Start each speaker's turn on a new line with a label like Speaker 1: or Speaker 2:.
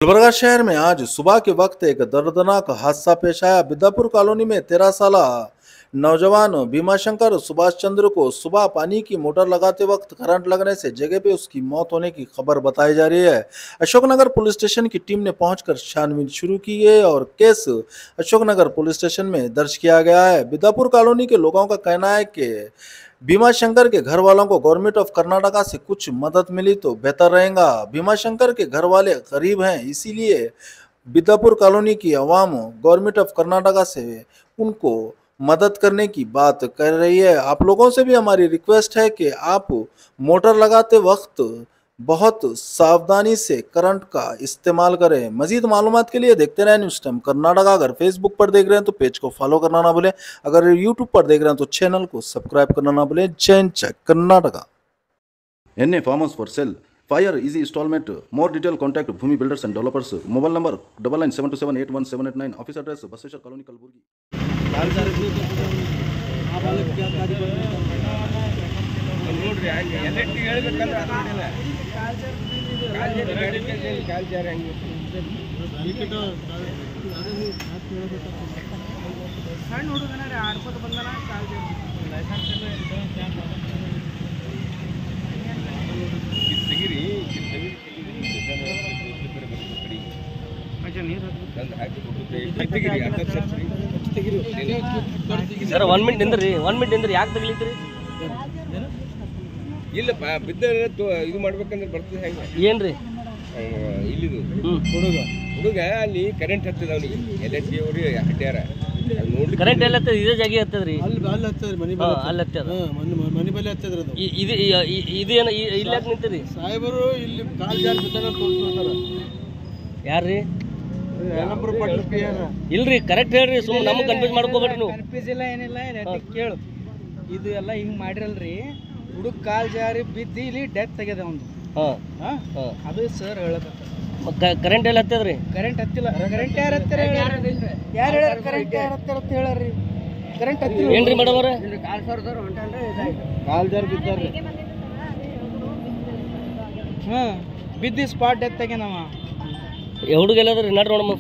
Speaker 1: गुलबर्गा शहर में आज सुबह के वक्त एक दर्दनाक हादसा पेश आया। बिद्दापुर कॉलोनी में 13 साल नौजवान भीमाशंकर सुभाष चंद्र को सुबह पानी की मोटर लगाते वक्त करंट लगने से जगह पे उसकी मौत होने की खबर बताई जा रही है। अशोकनगर पुलिस स्टेशन की टीम ने पहुंचकर छानबीन शुरू की है और केस अशोकनगर पुलिस स्टेशन में दर्ज किया गया है। बिद्दापुर कॉलोनी के लोगों का कहना है कि भीमाशंकर के घर वालों को गवर्नमेंट ऑफ कर्नाटका से कुछ मदद मिली तो बेहतर रहेगा। भीमाशंकर के घर वाले गरीब हैं, इसीलिए बिद्दापुर कॉलोनी की आवाम गवर्नमेंट ऑफ कर्नाटका से उनको मदद करने की बात कर रही है। आप लोगों से भी हमारी रिक्वेस्ट है कि आप मोटर लगाते वक्त बहुत सावधानी से करंट का इस्तेमाल करें। मजीद मालूमात के लिए देखते रहें न्यूज़ टाइम कर्नाटका। अगर फेसबुक पर देख रहे हैं तो पेज को फॉलो करना ना भूलें। अगर यूट्यूब पर देख रहे हैं तो चैनल को सब्सक्राइब करना ना भूलें। जय check Karnataka.
Speaker 2: NA farmers for sale. Fire easy installment. More detail contact Bhumi Builders and Developers. Mobile number 9972781789. Office address Basveshwar Colony, Kalburgi.
Speaker 3: ಸಣ್ಣ ಹುಡುಗನ ಆಡ್ಕೋತ ಬಂದನ ಕಾಲ್
Speaker 4: ಸರ್ 1 ಮಿನಿಟ್ ನಿಂದ್ರಿ 1 ಮಿನಿಟ್ ನಿಂದ್ರಿ ಯಾಕೆ ತಗಲಿತ್ರಿ
Speaker 5: ಇಲ್ಲಪ್ಪ ಬಿದ್ದ ಇದು ಮಾಡ್ಬೇಕಂದ್ರೆ ಬರ್ತದೆ ಹೆಂಗೆ
Speaker 4: ಏನ್ರಿ
Speaker 5: ಇಲ್ಲಿದು ಹುಡುಗ ಅಲ್ಲಿ ಕರೆಂಟ್ ಹತ್ತದ ಅವನಿಗೆ ಎಲೆಕ್ಟ್ರಿ ಅವ್ರಿ ಹಡ್ಡ್ಯಾರ
Speaker 4: ಕರೆಂಟ್ ಎಲ್ಲ ಹತ್ತದ ಇದೇ ಜಾಗ ಹತ್ತದ್ರಿ
Speaker 3: ಅಲ್ಲಿ ಹತ್ತದ್ರಿ ಮನಿ
Speaker 4: ಅಲ್ಲಿ ಹತ್ತದ
Speaker 3: ಮನಿ ಬಲ್ಲಿ ಹತ್ತದ್ರಿ ಅದು
Speaker 4: ಇದು ಇದೇನ ಇಲ್ಲಿ ಯಾಕೆ ನಿಂತಿರಿ
Speaker 3: ಸಾಹೇಬರು ಇಲ್ಲಿ ಕಾಲ್ ಜಾರಿ ಬಿದ್ದಾನ ತೋರಿಸ್ತಾರ
Speaker 4: ಯಾರ್ರಿ
Speaker 3: ಯಲಂಪುರ ಪಟ್ಲ ಪಿಯರ್
Speaker 4: ಇಲ್ರಿ ಕರೆಕ್ಟ್ ಹೇಳ್ರಿ ಸುಮ್ಮನೆ ನಮಗೆ ಕನ್ಫ್ಯೂಸ್ ಮಾಡ್ಕೋಬೇಡ್ರಿ ನೀವು
Speaker 3: ಕನ್ಫ್ಯೂಸ್ ಇಲ್ಲ ಏನಿಲ್ಲ ಕೇಳು ಇದು ಎಲ್ಲ ಹಿಂಗ್ ಮಾಡಿರಲ್ರಿ ಹುಡುಗ ಕಾಲ್ ಜಾರಿ ಬಿದ್ದು ಇಲ್ಲಿ ಡೆತ್ ಆಗ್ಯದ ಒಂದು ಅದು ಸರ್ ಹೇಳಕತ್ತ
Speaker 4: ಕರೆಂಟ್ ಎಲ್ಲ ಹತ್ತದ್ರಿ
Speaker 3: ಕರೆಂಟ್ ಹತ್ತಿಲ್ಲ ಕರೆಂಟ್ ಯಾರು ಹತ್ತಾರ ಯಾರು ಹೇಳ್ಯಾರ ಕರೆಂಟ್ ಯಾರು ಹತ್ತಾರ ಅಂತ ಹೇಳ್ರಿ ಕರೆಂಟ್ ಹತ್ತಿಲ್ಲ
Speaker 4: ಏನ್ರಿ ಮೇಡಮ್ ಅವ್ರೆ
Speaker 3: ಕಾಲ್ ಜಾರಿ ಬಿದ್ದಾರ್ರಿ ಬಿದ್ದು ಸ್ಪಾಟ್ ಡೆತ್ ಆಗ್ಯಾನವ
Speaker 4: ಹುಡುಗ ಎಲ್ಲದ್ರಿ ನಡ್ರಿ ನೋಡಮ್ಮ